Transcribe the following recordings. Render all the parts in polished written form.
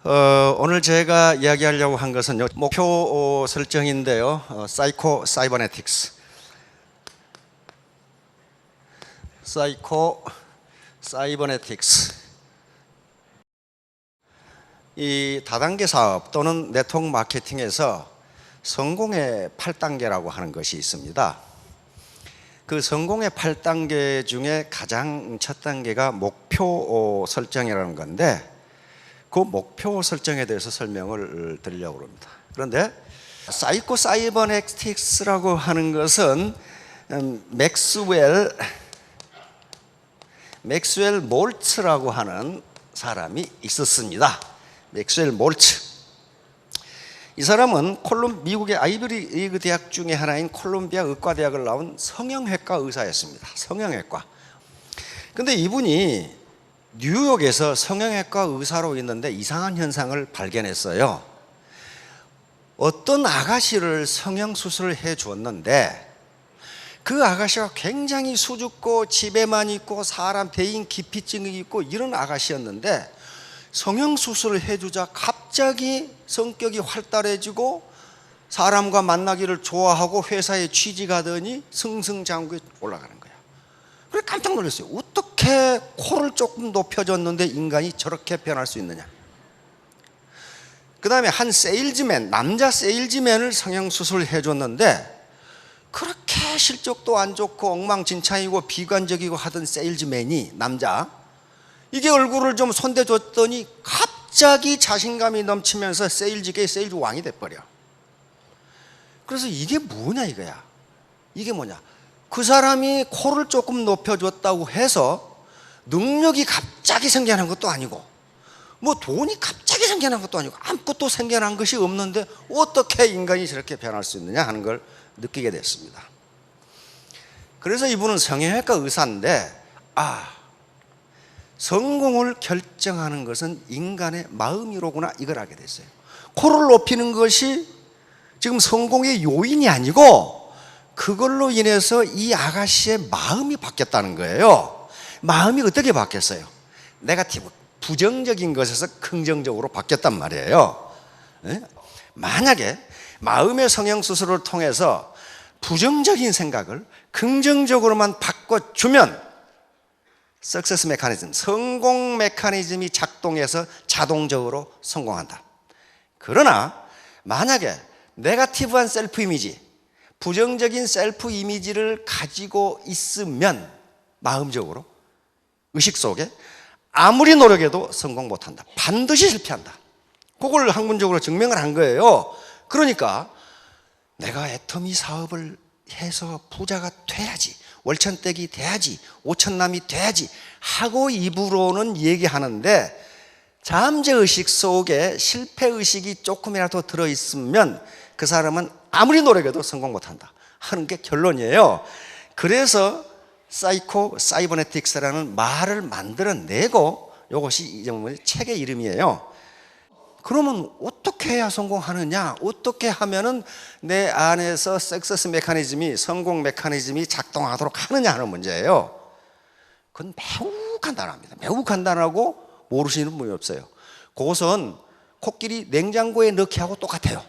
오늘 제가 이야기하려고 한 것은 목표 설정인데요. 사이코 사이버네틱스. 사이코 사이버네틱스. 이 다단계 사업 또는 네트워크 마케팅에서 성공의 8단계라고 하는 것이 있습니다. 그 성공의 8단계 중에 가장 첫 단계가 목표 설정이라는 건데, 그 목표 설정에 대해서 설명을 드리려고 합니다. 그런데 사이코 사이버네틱스라고 하는 것은 맥스웰 몰츠라고 하는 사람이 있었습니다. 맥스웰 몰츠. 이 사람은 미국의 아이비리그 대학 중에 하나인 콜롬비아 의과대학을 나온 성형외과 의사였습니다. 성형외과. 근데 이분이 뉴욕에서 성형외과 의사로 있는데 이상한 현상을 발견했어요. 어떤 아가씨를 성형수술을 해 주었는데 그 아가씨가 굉장히 수줍고 집에만 있고 사람 대인 기피증이 있고 이런 아가씨였는데, 성형수술을 해주자 갑자기 성격이 활달해지고 사람과 만나기를 좋아하고 회사에 취직하더니 승승장구에 올라가는 거야. 그래 깜짝 놀랐어요. 어떻게 코를 조금 높여줬는데 인간이 저렇게 변할 수 있느냐. 그 다음에 한 세일즈맨, 남자 세일즈맨을 성형수술을 해줬는데 그렇게 실적도 안 좋고 엉망진창이고 비관적이고 하던 세일즈맨이, 남자, 이게 얼굴을 좀 손대줬더니 갑자기 자신감이 넘치면서 세일즈계의 세일즈 왕이 돼버려. 그래서 이게 뭐냐 이거야. 이게 뭐냐, 그 사람이 코를 조금 높여줬다고 해서 능력이 갑자기 생겨난 것도 아니고 뭐 돈이 갑자기 생겨난 것도 아니고 아무것도 생겨난 것이 없는데 어떻게 인간이 저렇게 변할 수 있느냐 하는 걸 느끼게 됐습니다. 그래서 이분은 성형외과 의사인데, 성공을 결정하는 것은 인간의 마음이로구나, 이걸 알게 됐어요. 코를 높이는 것이 지금 성공의 요인이 아니고 그걸로 인해서 이 아가씨의 마음이 바뀌었다는 거예요. 마음이 어떻게 바뀌었어요? 네거티브, 부정적인 것에서 긍정적으로 바뀌었단 말이에요. 만약에 마음의 성형수술을 통해서 부정적인 생각을 긍정적으로만 바꿔주면 석세스 메커니즘, 성공 메커니즘이 작동해서 자동적으로 성공한다. 그러나 만약에 네거티브한 셀프 이미지, 부정적인 셀프 이미지를 가지고 있으면 마음적으로, 의식 속에 아무리 노력해도 성공 못한다. 반드시 실패한다. 그걸 학문적으로 증명을 한 거예요. 그러니까 내가 애터미 사업을 해서 부자가 돼야지, 월천댁이 돼야지, 오천남이 돼야지 하고 입으로는 얘기하는데 잠재의식 속에 실패의식이 조금이라도 들어있으면 그 사람은 아무리 노력해도 성공 못한다 하는 게 결론이에요. 그래서 사이코 사이버네틱스라는 말을 만들어내고, 이것이 이 책의 이름이에요. 그러면 어떻게 해야 성공하느냐, 어떻게 하면은 내 안에서 석세스 메커니즘이, 성공 메커니즘이 작동하도록 하느냐 하는 문제예요. 그건 매우 간단합니다. 매우 간단하고 모르시는 분이 없어요. 그것은 코끼리 냉장고에 넣기 하고 똑같아요.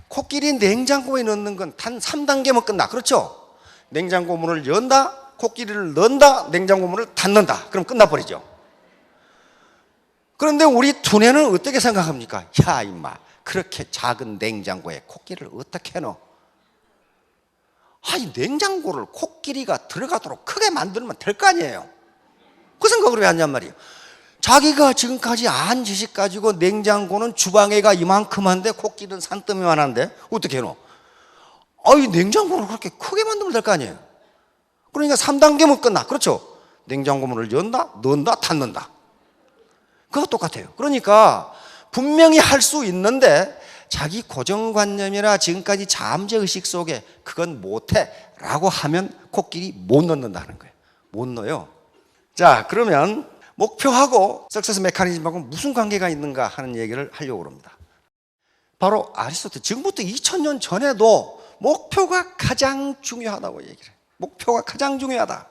코끼리 냉장고에 넣는 건 단 3단계면 끝나. 그렇죠? 냉장고 문을 연다, 코끼리를 넣는다, 냉장고 문을 닫는다. 그럼 끝나버리죠. 그런데 우리 두뇌는 어떻게 생각합니까? 야 임마, 그렇게 작은 냉장고에 코끼리를 어떻게 넣어? 이 냉장고를 코끼리가 들어가도록 크게 만들면 될 거 아니에요. 그 생각을 왜 하냔 말이에요. 자기가 지금까지 안 지식 가지고 냉장고는 주방에가 이만큼한데 코끼리는 산더미만 한데 어떻게 해놓어? 이 냉장고를 그렇게 크게 만들면 될 거 아니에요. 그러니까 3단계면 끝나. 그렇죠? 냉장고 문을 연다, 넣는다, 닫는다. 그거 똑같아요. 그러니까 분명히 할 수 있는데 자기 고정관념이나 지금까지 잠재의식 속에 그건 못해 라고 하면 코끼리 못 넣는다는 거예요. 못 넣어요. 자, 그러면 목표하고 석세스 메커니즘하고 무슨 관계가 있는가 하는 얘기를 하려고 합니다. 바로 아리스토텔, 지금부터 2000년 전에도 목표가 가장 중요하다고 얘기를 해요. 목표가 가장 중요하다.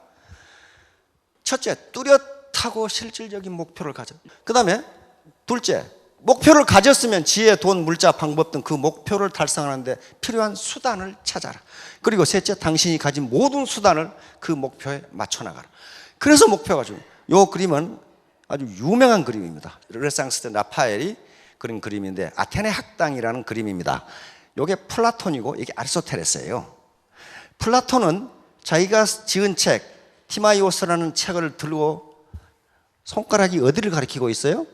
첫째, 뚜렷하고 실질적인 목표를 가져. 그 다음에 둘째, 목표를 가졌으면 지혜, 돈, 물자, 방법 등 그 목표를 달성하는데 필요한 수단을 찾아라. 그리고 셋째, 당신이 가진 모든 수단을 그 목표에 맞춰 나가라. 그래서 목표가 중요해요. 이 그림은 아주 유명한 그림입니다. 르네상스 때 라파엘이 그린 그림인데 아테네 학당이라는 그림입니다. 이게 플라톤이고 이게 아리스토텔레스예요. 플라톤은 자기가 지은 책 티마이오스라는 책을 들고 손가락이 어디를 가리키고 있어요?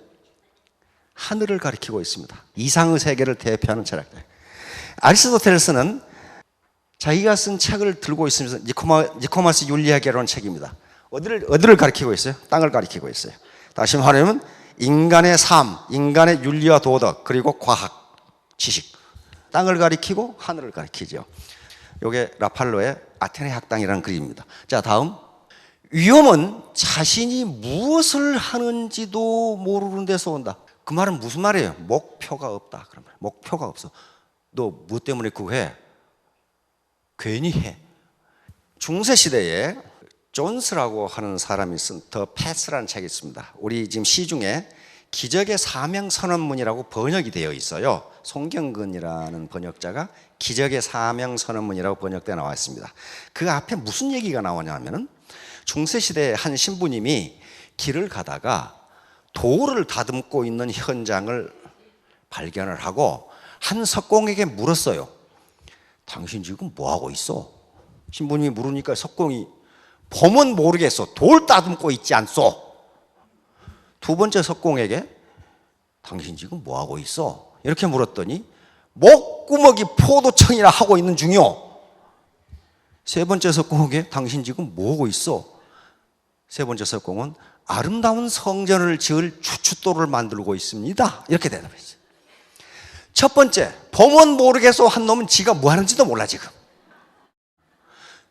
하늘을 가리키고 있습니다. 이상의 세계를 대표하는 철학자. 아리스토텔레스는 자기가 쓴 책을 들고 있으면서 니코마스 윤리학이라는 책입니다. 어디를 가리키고 있어요? 땅을 가리키고 있어요. 다시 말하면 인간의 삶, 인간의 윤리와 도덕, 그리고 과학, 지식. 땅을 가리키고 하늘을 가리키죠. 이게 라팔로의 아테네 학당이라는 그림입니다. 자, 다음. 위험은 자신이 무엇을 하는지도 모르는 데서 온다. 그 말은 무슨 말이에요? 목표가 없다. 그런 말. 목표가 없어. 너 뭐 때문에 그거 해? 괜히 해. 중세 시대에 존스라고 하는 사람이 쓴 더 패스라는 책이 있습니다. 우리 지금 시중에 기적의 사명 선언문이라고 번역이 되어 있어요. 송경근이라는 번역자가 기적의 사명 선언문이라고 번역되어 나와 있습니다. 그 앞에 무슨 얘기가 나오냐면은 중세 시대의 한 신부님이 길을 가다가 돌을 다듬고 있는 현장을 발견을 하고 한 석공에게 물었어요. 당신 지금 뭐 하고 있어? 신부님이 물으니까 석공이 보면 모르겠어. 돌 다듬고 있지 않소? 두 번째 석공에게 당신 지금 뭐 하고 있어? 이렇게 물었더니 목구멍이 포도청이나 하고 있는 중이요. 세 번째 석공에게 당신 지금 뭐 하고 있어? 세 번째 석공은 아름다운 성전을 지을 추춧돌을 만들고 있습니다. 이렇게 대답했어요. 첫 번째, 보면 모르겠어 한 놈은 지가 뭐 하는지도 몰라 지금.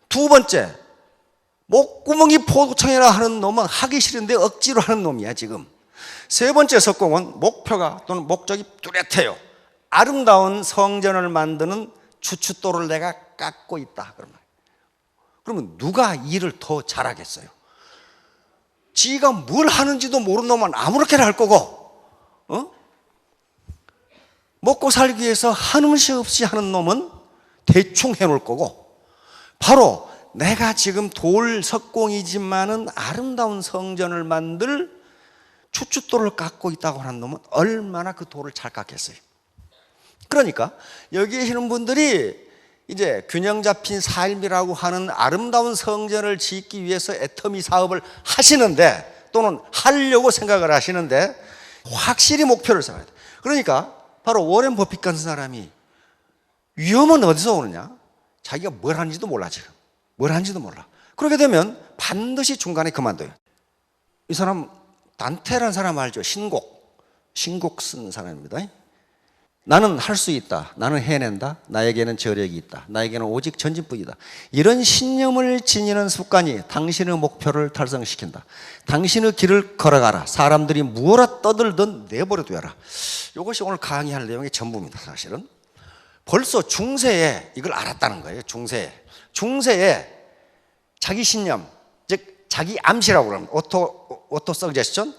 두 번째, 목구멍이 포도청이라 하는 놈은 하기 싫은데 억지로 하는 놈이야 지금. 세 번째 석공은 목표가 또는 목적이 뚜렷해요. 아름다운 성전을 만드는 추춧돌을 내가 깎고 있다. 그러면 누가 일을 더 잘하겠어요? 지가 뭘 하는지도 모르는 놈은 아무렇게나 할 거고, 먹고 살기 위해서 한음식 없이 하는 놈은 대충 해놓을 거고, 바로 내가 지금 돌 석공이지만은 아름다운 성전을 만들 추춧돌을 깎고 있다고 하는 놈은 얼마나 그 돌을 잘 깎겠어요. 그러니까 여기 계시는 분들이 이제 균형 잡힌 삶이라고 하는 아름다운 성전을 짓기 위해서 애터미 사업을 하시는데, 또는 하려고 생각을 하시는데 확실히 목표를 세워야 돼. 그러니까 바로 워렌 버핏 같은 사람이 위험은 어디서 오느냐? 자기가 뭘 하는지도 몰라 지금. 뭘 하는지도 몰라. 그렇게 되면 반드시 중간에 그만둬요. 이 사람 단테라는 사람 알죠? 신곡 쓴 사람입니다. 나는 할 수 있다. 나는 해낸다. 나에게는 저력이 있다. 나에게는 오직 전진뿐이다. 이런 신념을 지니는 습관이 당신의 목표를 달성시킨다. 당신의 길을 걸어가라. 사람들이 무엇라 떠들든 내버려둬라. 이것이 오늘 강의할 내용의 전부입니다. 사실은 벌써 중세에 이걸 알았다는 거예요. 중세에 자기 신념, 즉 자기 암시라고 그러는 오토 서제스션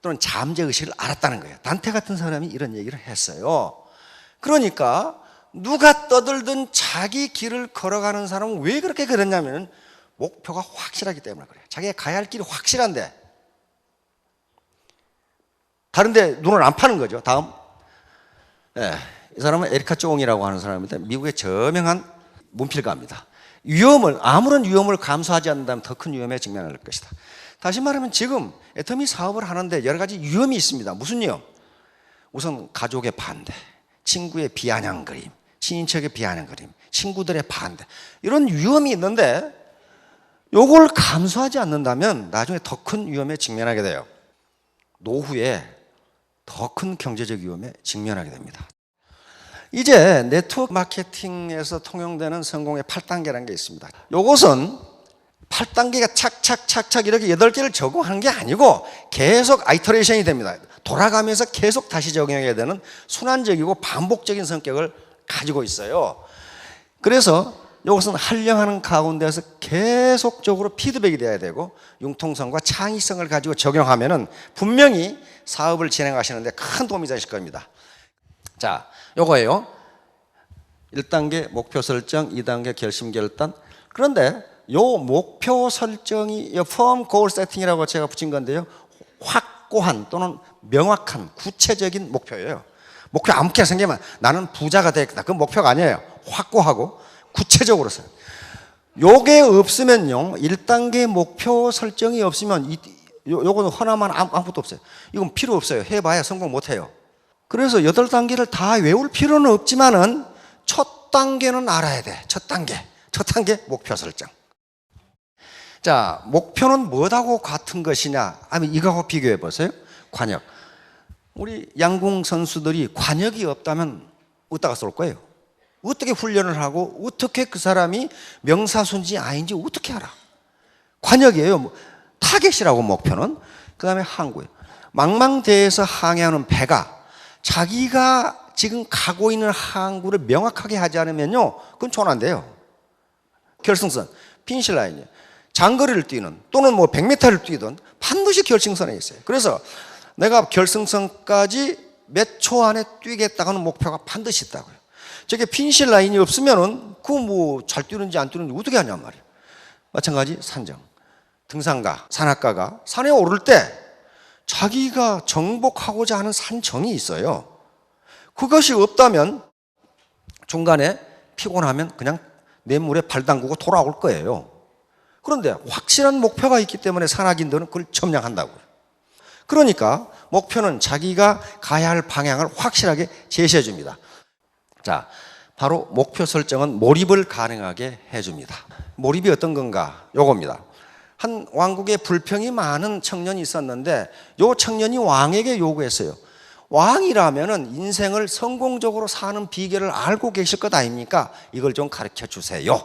또는 잠재의식을 알았다는 거예요. 단테 같은 사람이 이런 얘기를 했어요. 그러니까 누가 떠들든 자기 길을 걸어가는 사람은 왜 그렇게 그랬냐면 목표가 확실하기 때문에 그래요. 자기가 가야 할 길이 확실한데 다른 데 눈을 안 파는 거죠. 다음. 이 사람은 에리카 쫑이라고 하는 사람인데 미국의 저명한 문필가입니다. 아무런 위험을 감수하지 않는다면 더 큰 위험에 직면할 것이다. 다시 말하면 지금 애터미 사업을 하는데 여러 가지 위험이 있습니다. 무슨 위험? 우선 가족의 반대, 친구의 비아냥 그림, 친인척의 비아냥 그림, 친구들의 반대, 이런 위험이 있는데 이걸 감수하지 않는다면 나중에 더 큰 위험에 직면하게 돼요. 노후에 더 큰 경제적 위험에 직면하게 됩니다. 이제 네트워크 마케팅에서 통용되는 성공의 8단계라는 게 있습니다. 이것은 8단계가 착착착착 이렇게 8개를 적용하는 게 아니고 계속 아이터레이션이 됩니다. 돌아가면서 계속 다시 적용해야 되는 순환적이고 반복적인 성격을 가지고 있어요. 그래서 이것은 활용하는 가운데서 계속적으로 피드백이 돼야 되고 융통성과 창의성을 가지고 적용하면은 분명히 사업을 진행하시는데 큰 도움이 되실 겁니다. 자, 요거예요. 1단계 목표 설정, 2단계 결심 결단. 그런데 요 목표 설정이 firm goal setting이라고 제가 붙인 건데요. 확고한 또는 명확한 구체적인 목표예요. 목표 아무렇게나 생기면 나는 부자가 되겠다. 그건 목표가 아니에요. 확고하고 구체적으로 써요. 요게 없으면요, 1단계 목표 설정이 없으면 요거는 허나만 아무것도 없어요. 이건 필요 없어요. 해봐야 성공 못해요. 그래서 8단계를 다 외울 필요는 없지만은 첫 단계는 알아야 돼. 첫 단계 목표 설정. 자, 목표는 뭐하고 같은 것이냐? 아니면 이거하고 비교해 보세요. 관역. 우리 양궁 선수들이 관역이 없다면 어디다가 쏠 거예요? 어떻게 훈련을 하고 어떻게 그 사람이 명사순지 아닌지 어떻게 알아? 관역이에요. 타겟이라고 목표는. 그 다음에 항구예요. 망망대해에서 항해하는 배가 자기가 지금 가고 있는 항구를 명확하게 하지 않으면요, 그건 조난돼요. 결승선, 피니시 라인이에요. 장거리를 뛰는 또는 뭐 100m를 뛰든 반드시 결승선에 있어요. 그래서 내가 결승선까지 몇 초 안에 뛰겠다는 목표가 반드시 있다고요. 저게 피니시 라인이 없으면은 그 뭐 잘 뛰는지 안 뛰는지 어떻게 하냔 말이에요. 마찬가지 산정. 등산가, 산악가가 산에 오를 때 자기가 정복하고자 하는 산정이 있어요. 그것이 없다면 중간에 피곤하면 그냥 냇물에 발 담그고 돌아올 거예요. 그런데 확실한 목표가 있기 때문에 산악인들은 그걸 점령한다고요. 그러니까 목표는 자기가 가야 할 방향을 확실하게 제시해 줍니다. 자, 바로 목표 설정은 몰입을 가능하게 해줍니다. 몰입이 어떤 건가? 요겁니다. 한 왕국에 불평이 많은 청년이 있었는데 요 청년이 왕에게 요구했어요. 왕이라면은 인생을 성공적으로 사는 비결을 알고 계실 것 아닙니까? 이걸 좀 가르쳐 주세요.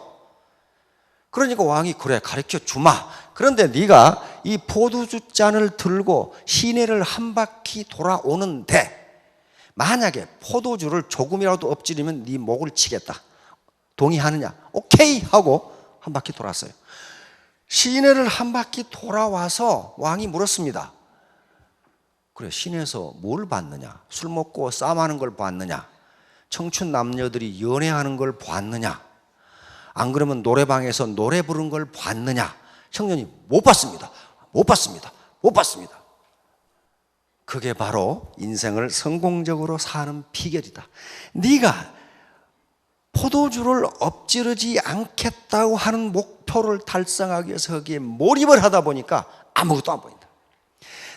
그러니까 왕이 그래 가르쳐 주마. 그런데 네가 이 포도주 잔을 들고 시내를 한 바퀴 돌아오는데 만약에 포도주를 조금이라도 엎지르면 네 목을 치겠다. 동의하느냐? 오케이 하고 한 바퀴 돌았어요. 시내를 한 바퀴 돌아와서 왕이 물었습니다. 그래, 시내에서 뭘 봤느냐? 술 먹고 싸움하는 걸 봤느냐? 청춘 남녀들이 연애하는 걸 봤느냐? 안 그러면 노래방에서 노래 부른 걸 봤느냐? 청년이 못 봤습니다. 못 봤습니다. 못 봤습니다. 그게 바로 인생을 성공적으로 사는 비결이다. 네가 포도주를 엎지르지 않겠다고 하는 목표를 달성하기 위해서 거기에 몰입을 하다 보니까 아무것도 안 보인다.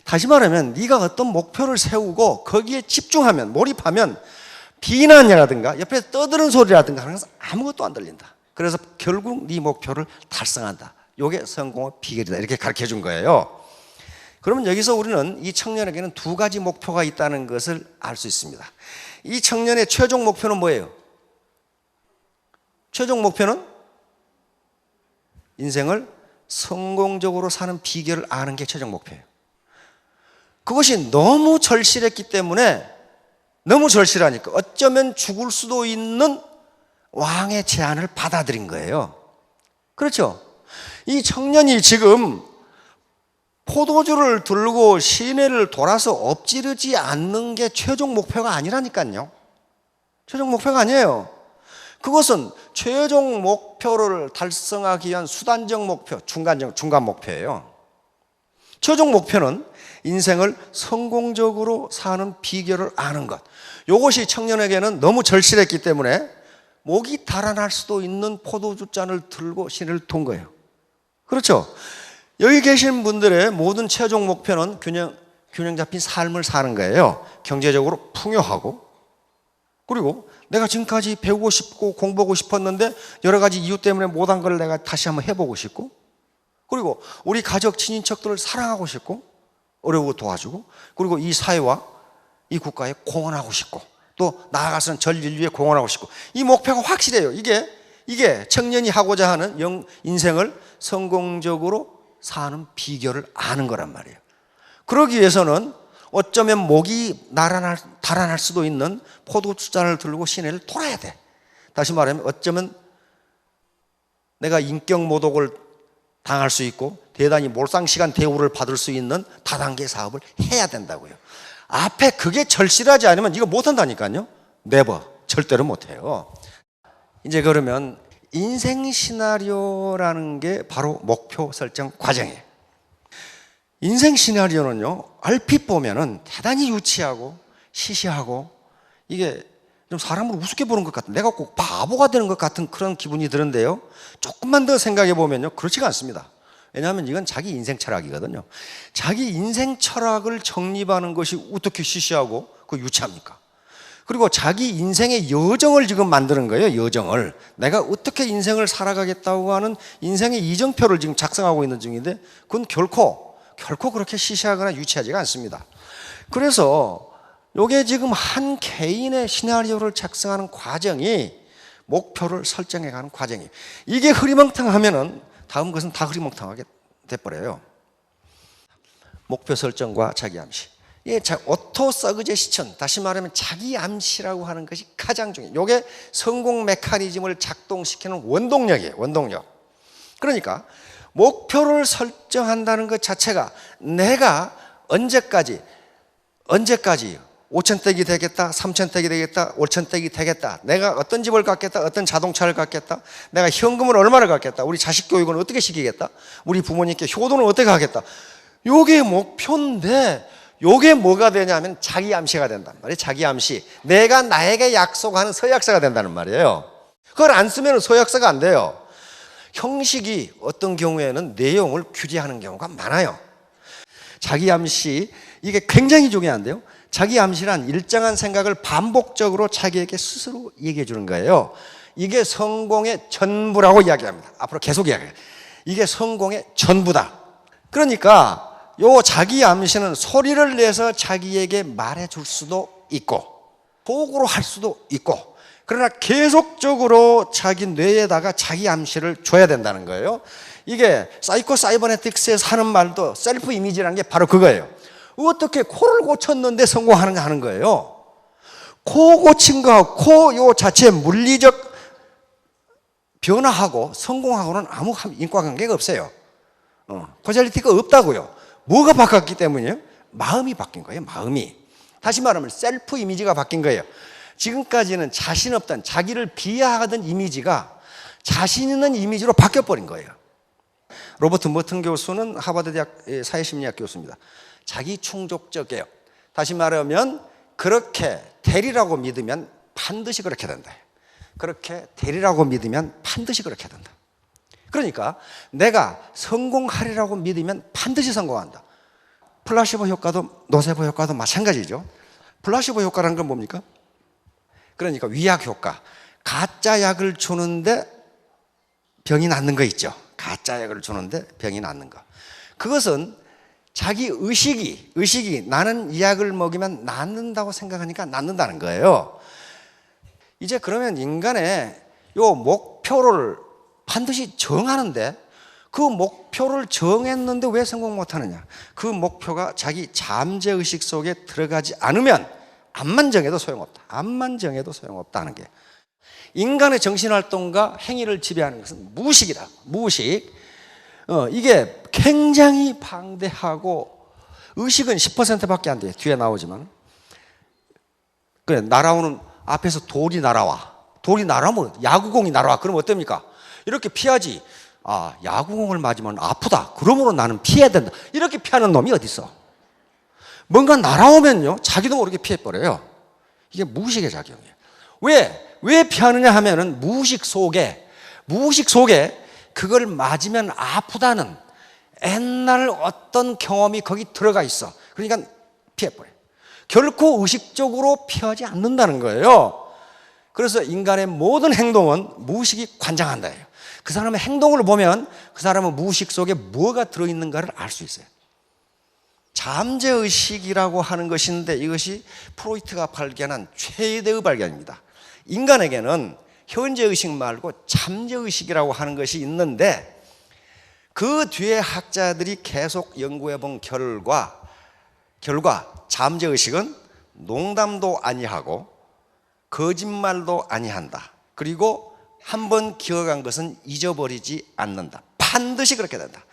다시 말하면 네가 어떤 목표를 세우고 거기에 집중하면, 몰입하면 비난이라든가 옆에 떠드는 소리라든가 하는 것은 아무것도 안 들린다. 그래서 결국 네 목표를 달성한다. 이게 성공의 비결이다. 이렇게 가르쳐 준 거예요. 그러면 여기서 우리는 이 청년에게는 두 가지 목표가 있다는 것을 알 수 있습니다. 이 청년의 최종 목표는 뭐예요? 최종 목표는 인생을 성공적으로 사는 비결을 아는 게 최종 목표예요. 그것이 너무 절실했기 때문에, 너무 절실하니까 어쩌면 죽을 수도 있는 왕의 제안을 받아들인 거예요. 그렇죠? 이 청년이 지금 포도주를 들고 시내를 돌아서 엎지르지 않는 게 최종 목표가 아니라니까요. 최종 목표가 아니에요. 그것은 최종 목표를 달성하기 위한 수단적 목표, 중간 목표예요. 최종 목표는 인생을 성공적으로 사는 비결을 아는 것. 이것이 청년에게는 너무 절실했기 때문에 목이 달아날 수도 있는 포도주 잔을 들고 시내를 돈 거예요. 그렇죠? 여기 계신 분들의 모든 최종 목표는 균형 잡힌 삶을 사는 거예요. 경제적으로 풍요하고, 그리고 내가 지금까지 배우고 싶고 공부하고 싶었는데 여러 가지 이유 때문에 못한 걸 내가 다시 한번 해보고 싶고, 그리고 우리 가족, 친인척들을 사랑하고 싶고, 어려우고 도와주고, 그리고 이 사회와 이 국가에 공헌하고 싶고, 또 나아가서는 전 인류에 공헌하고 싶고, 이 목표가 확실해요. 이게 청년이 하고자 하는 인생을 성공적으로 사는 비결을 아는 거란 말이에요. 그러기 위해서는 어쩌면 목이 달아날 수도 있는 포도주 잔을 들고 시내를 돌아야 돼. 다시 말하면 어쩌면 내가 인격 모독을 당할 수 있고 대단히 몰상시간 대우를 받을 수 있는 다단계 사업을 해야 된다고요. 앞에 그게 절실하지 않으면 이거 못한다니까요. 네버, 절대로 못해요. 이제 그러면 인생 시나리오라는 게 바로 목표 설정 과정이에요. 인생 시나리오는요, 얼핏 보면은 대단히 유치하고 시시하고 이게 좀 사람을 우습게 보는 것 같은, 내가 꼭 바보가 되는 것 같은 그런 기분이 드는데요, 조금만 더 생각해 보면요, 그렇지가 않습니다. 왜냐하면 이건 자기 인생 철학이거든요. 자기 인생 철학을 정립하는 것이 어떻게 시시하고 그 유치합니까? 그리고 자기 인생의 여정을 지금 만드는 거예요. 여정을. 내가 어떻게 인생을 살아가겠다고 하는 인생의 이정표를 지금 작성하고 있는 중인데 그건 결코 그렇게 시시하거나 유치하지가 않습니다. 그래서 이게 지금 한 개인의 시나리오를 작성하는 과정이 목표를 설정해가는 과정이에요. 이게 흐리멍텅하면은 다음 것은 다 흐리멍텅하게 돼버려요. 목표 설정과 자기 암시. 예, 오토 서그제스천, 다시 말하면 자기 암시라고 하는 것이 가장 중요해요. 이게 성공 메커니즘을 작동시키는 원동력이에요. 원동력. 그러니까 목표를 설정한다는 것 자체가 내가 언제까지 5,000댁이 되겠다, 3,000댁이 되겠다, 5,000댁이 되겠다, 내가 어떤 집을 갖겠다, 어떤 자동차를 갖겠다, 내가 현금을 얼마를 갖겠다, 우리 자식 교육은 어떻게 시키겠다, 우리 부모님께 효도는 어떻게 하겠다, 요게 목표인데 요게 뭐가 되냐면 자기 암시가 된단 말이에요. 자기 암시. 내가 나에게 약속하는 서약서가 된다는 말이에요. 그걸 안 쓰면 서약서가 안 돼요. 형식이 어떤 경우에는 내용을 규제하는 경우가 많아요. 자기 암시, 이게 굉장히 중요한데요. 자기 암시란 일정한 생각을 반복적으로 자기에게 스스로 얘기해 주는 거예요. 이게 성공의 전부라고 이야기합니다. 앞으로 계속 이야기해요. 이게 성공의 전부다. 그러니까 요 자기 암시는 소리를 내서 자기에게 말해 줄 수도 있고 속으로 할 수도 있고, 그러나 계속적으로 자기 뇌에다가 자기 암시를 줘야 된다는 거예요. 이게 사이코 사이버네틱스에서 하는 말도 셀프 이미지라는 게 바로 그거예요. 어떻게 코를 고쳤는데 성공하는가 하는 거예요. 코 고친 거하고 코 요 자체의 물리적 변화하고 성공하고는 아무 인과관계가 없어요. 코잘리티가 없다고요. 뭐가 바뀌었기 때문이에요? 마음이 바뀐 거예요. 마음이. 다시 말하면 셀프 이미지가 바뀐 거예요. 지금까지는 자신 없던, 자기를 비하하던 이미지가 자신 있는 이미지로 바뀌어버린 거예요. 로버트 머튼 교수는 하버드 대학 사회심리학 교수입니다. 자기 충족적이에요. 다시 말하면 그렇게 되리라고 믿으면 반드시 그렇게 된다. 그렇게 되리라고 믿으면 반드시 그렇게 된다. 그러니까 내가 성공하리라고 믿으면 반드시 성공한다. 플라시보 효과도 노세보 효과도 마찬가지죠. 플라시보 효과라는 건 뭡니까? 그러니까 위약 효과. 가짜 약을 주는데 병이 낫는 거 있죠. 가짜 약을 주는데 병이 낫는 거. 그것은 자기 의식이 나는 이 약을 먹이면 낫는다고 생각하니까 낫는다는 거예요. 이제 그러면 인간의 요 목표를 반드시 정하는데, 그 목표를 정했는데 왜 성공 못하느냐? 그 목표가 자기 잠재의식 속에 들어가지 않으면 암만 정해도 소용없다. 암만 정해도 소용없다는 게, 인간의 정신활동과 행위를 지배하는 것은 무의식이다. 무의식. 이게 굉장히 방대하고, 의식은 10%밖에 안 돼요. 뒤에 나오지만. 그래, 날아오는, 앞에서 돌이 날아와. 돌이 날아오면, 야구공이 날아와. 그럼 어떻습니까? 이렇게 피하지. 아, 야구공을 맞으면 아프다. 그러므로 나는 피해야 된다. 이렇게 피하는 놈이 어디 있어? 뭔가 날아오면요, 자기도 모르게 피해버려요. 이게 무의식의 작용이에요. 왜 피하느냐 하면은 무의식 속에 그걸 맞으면 아프다는 옛날 어떤 경험이 거기 들어가 있어. 그러니까 피해버려요. 결코 의식적으로 피하지 않는다는 거예요. 그래서 인간의 모든 행동은 무의식이 관장한다. 그 사람의 행동을 보면 그 사람은 무의식 속에 뭐가 들어있는가를 알 수 있어요. 잠재의식이라고 하는 것인데, 이것이 프로이트가 발견한 최대의 발견입니다. 인간에게는 현재의식 말고 잠재의식이라고 하는 것이 있는데, 그 뒤에 학자들이 계속 연구해 본 결과 잠재의식은 농담도 아니하고 거짓말도 아니한다. 그리고 한번 기억한 것은 잊어버리지 않는다. 반드시 그렇게 된다.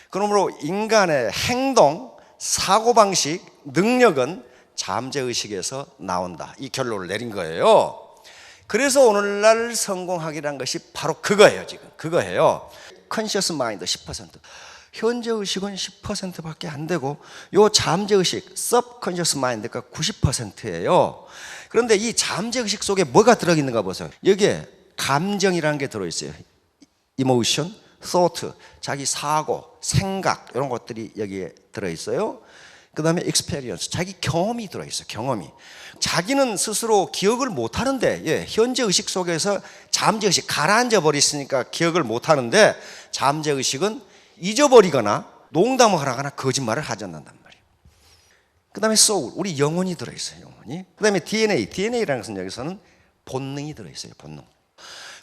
그러므로 인간의 행동, 사고방식, 능력은 잠재의식에서 나온다. 이 결론을 내린 거예요. 그래서 오늘날 성공학이라는 것이 바로 그거예요. 지금 그거예요. 컨셔스 마인드 10%, 현재의식은 10%밖에 안 되고 요 잠재의식, subconscious mind가 90%예요. 그런데 이 잠재의식 속에 뭐가 들어있는가 보세요. 여기에 감정이라는 게 들어있어요. emotion, thought, 자기 사고, 생각 이런 것들이 여기에 들어있어요. 그 다음에 experience, 자기 경험이 들어있어요. 경험이. 자기는 스스로 기억을 못하는데 현재의식 속에서 잠재의식 가라앉아 버렸으니까 기억을 못하는데 잠재의식은 잊어버리거나 농담을 하거나 거짓말을 하지 않는단 말이에요. 그 다음에 soul, 우리 영혼이 들어있어요. 영혼이. 그 다음에 DNA라는 것은 여기서는 본능이 들어있어요. 본능.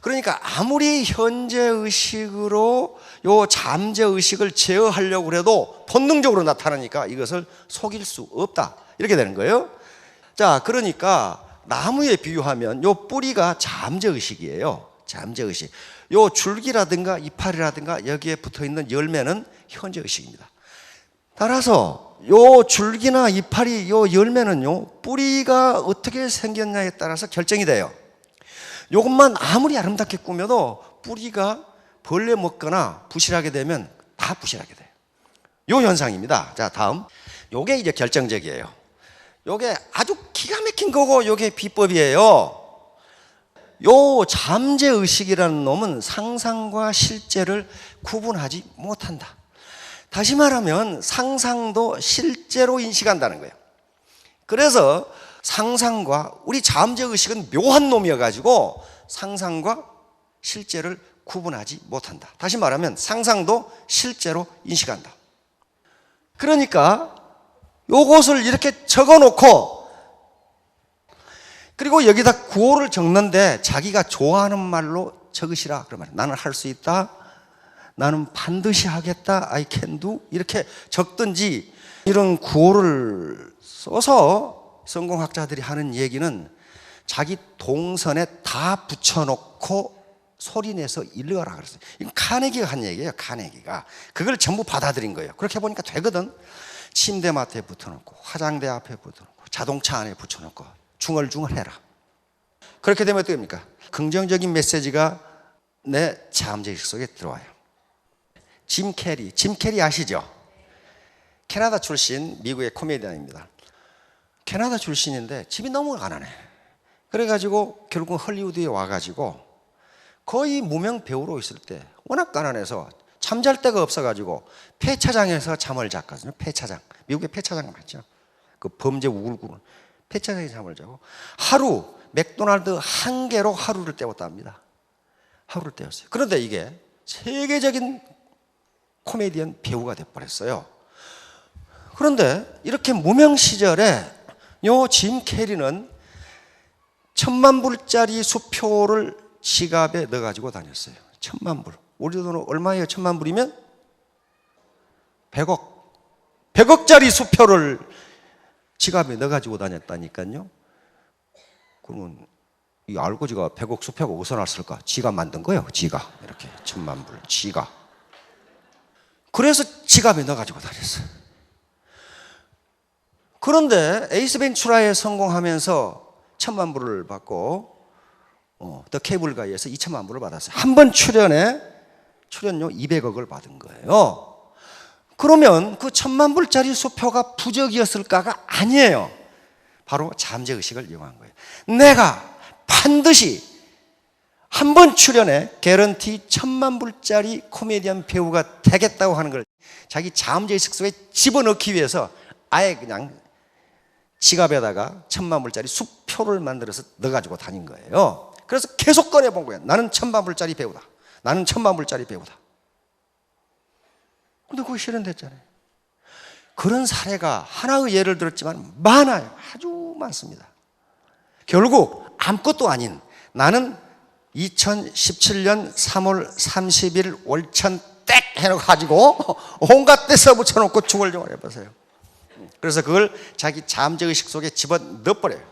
그러니까 아무리 현재의식으로 요 잠재의식을 제어하려고 해도 본능적으로 나타나니까 이것을 속일 수 없다. 이렇게 되는 거예요. 자, 그러니까 나무에 비유하면 요 뿌리가 잠재의식이에요. 잠재의식. 요 줄기라든가 이파리라든가 여기에 붙어있는 열매는 현재의식입니다. 따라서 요 줄기나 이파리, 요 열매는요 뿌리가 어떻게 생겼냐에 따라서 결정이 돼요. 요것만 아무리 아름답게 꾸며도 뿌리가 벌레 먹거나 부실하게 되면 다 부실하게 돼요. 요 현상입니다. 자, 다음. 요게 이제 결정적이에요. 요게 아주 기가 막힌 거고 요게 비법이에요. 요 잠재의식이라는 놈은 상상과 실제를 구분하지 못한다. 다시 말하면 상상도 실제로 인식한다는 거예요. 그래서 상상과 우리 잠재의식은 묘한 놈이어가지고 상상과 실제를 구분하지 못한다. 다시 말하면 상상도 실제로 인식한다. 그러니까 요것을 이렇게 적어놓고 그리고 여기다 구호를 적는데 자기가 좋아하는 말로 적으시라. 그러면 나는 할 수 있다. 나는 반드시 하겠다. I can do. 이렇게 적든지 이런 구호를 써서 성공학자들이 하는 얘기는 자기 동선에 다 붙여놓고 소리내서 읽어라 그랬어요. 이건 카네기가 한 얘기예요. 카네기가. 그걸 전부 받아들인 거예요. 그렇게 보니까 되거든. 침대 맡에 붙여놓고 화장대 앞에 붙여놓고 자동차 안에 붙여놓고 중얼중얼해라. 그렇게 되면 어떻게 됩니까? 긍정적인 메시지가 내 잠재의식 속에 들어와요. 짐 캐리 아시죠? 캐나다 출신 미국의 코미디언입니다. 캐나다 출신인데 집이 너무 가난해. 그래가지고 결국 헐리우드에 와가지고 거의 무명 배우로 있을 때 워낙 가난해서 잠잘 데가 없어가지고 폐차장에서 잠을 잤거든요. 폐차장. 미국의 폐차장 맞죠? 그 범죄 우글우글 폐차장에서 잠을 자고 하루 맥도날드 한 개로 하루를 때웠답니다. 하루를 때웠어요. 그런데 이게 세계적인 코미디언 배우가 돼버렸어요. 그런데 이렇게 무명 시절에 요 짐 캐리는 10,000불짜리 수표를 지갑에 넣어가지고 다녔어요. 10,000불. 우리 돈은 얼마예요? 10,000불이면? 100억. 100억짜리 수표를 지갑에 넣어가지고 다녔다니까요. 그러면 이 알고 지가 100억 수표가 어디서 났을까? 지가 만든 거예요. 지가. 이렇게 10,000불. 지가. 그래서 지갑에 넣어가지고 다녔어요. 그런데 에이스 벤츄라에 성공하면서 1,000,000불을 받고 더 케이블 가이에서 2,000,000불을 받았어요. 한 번 출연료 200억을 받은 거예요. 그러면 그 1,000,000불짜리 수표가 부적이었을까가 아니에요. 바로 잠재의식을 이용한 거예요. 내가 반드시 한 번 출연에 개런티 1,000,000불짜리 코미디언 배우가 되겠다고 하는 걸 자기 잠재의식 속에 집어넣기 위해서 아예 그냥 지갑에다가 1,000,000불짜리 수표를 만들어서 넣어가지고 다닌 거예요. 그래서 계속 꺼내본 거예요. 나는 1,000,000불짜리 배우다. 나는 1,000,000불짜리 배우다. 근데 그거 실현됐잖아요. 그런 사례가 하나의 예를 들었지만 많아요. 아주 많습니다. 결국 아무것도 아닌 나는 2017년 3월 30일 월천 땡 해가지고 온갖 데서 붙여놓고 중얼중얼 해보세요. 그래서 그걸 자기 잠재의식 속에 집어넣어버려요.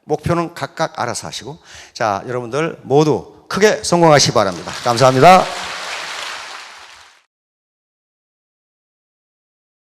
목표는 각각 알아서 하시고. 자, 여러분들 모두 크게 성공하시기 바랍니다. 감사합니다.